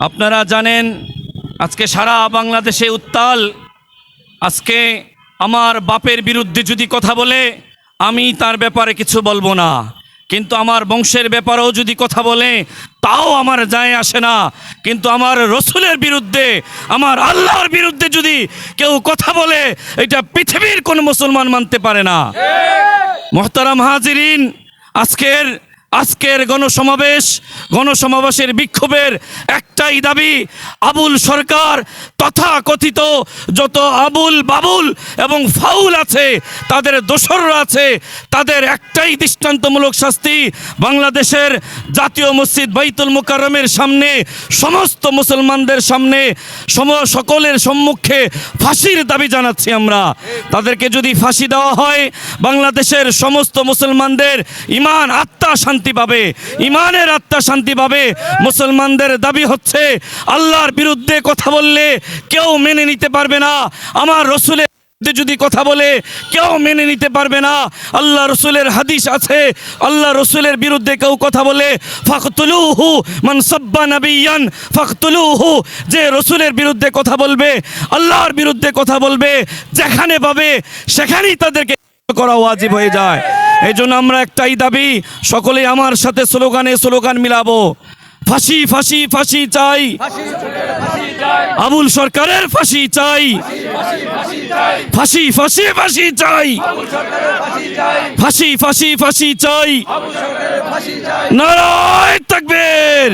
আপনারা জানেন আজকে সারা বাংলাদেশে উত্তাল। আজকে আমার বাপের বিরুদ্ধে যদি কথা বলে আমি তার ব্যাপারে কিছু বলবো না, কিন্তু আমার বংশের ব্যাপারেও যদি কথা বলে তাও আমার যায় আসে না। কিন্তু আমার রসুলের বিরুদ্ধে, আমার আল্লাহর বিরুদ্ধে যদি কেউ কথা বলে এটা পৃথিবীর কোনো মুসলমান মানতে পারে না। মুহতারাম হাজিরিন, আজকের গণসমাবেশের বিক্ষোভের একটাই দাবি, আবুল সরকার তথাকথিত যত আবুল বাবুল এবং ফাউল আছে, তাদের দোসররা আছে, তাদের একটাই দৃষ্টান্তমূলক শাস্তি। বাংলাদেশের জাতীয় মসজিদ বাইতুল মুকাররমের সামনে সমস্ত মুসলমানদের সামনে সকলের সম্মুখে ফাঁসির দাবি জানাচ্ছি আমরা। তাদেরকে যদি ফাঁসি দেওয়া হয় বাংলাদেশের সমস্ত মুসলমানদের ঈমান আত্মা শান্তি পাবে, ঈমানের আত্মা শান্তি পাবে। মুসলমানদের দাবি হচ্ছে আল্লাহর বিরুদ্ধে কথা বললে কেউ মেনে নিতে পারবে না, আমার রসুলের যদি কথা বলে কেউ মেনে নিতে পারবে না। আল্লাহ রসুলের হাদিস আছে, আল্লাহ রসুলের বিরুদ্ধে কেউ কথা বলে ফাকতুলুহু মান সাব্বা নাবিয়ান ফাকতুলুহু, যে রসুলের বিরুদ্ধে কথা বলবে, আল্লাহর বিরুদ্ধে কথা বলবে, যেখানে পাবে সেখানেই তাদেরকে করা ওয়াজিব হয়ে যায়। এই জন্য আমরা একটাই দাবি, সকলেই আমার সাথে স্লোগান মিলাবো, ফাঁসি ফাঁসি ফাঁসি চাই, আবুল সরকারের ফাঁসি চাই, ফাঁসি ফাঁসি ফাঁসি চাই, ফাঁসি ফাঁসি ফাঁসি চাই, নারায়ে তাকবীর।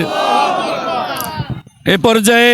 এ পর্যায়ে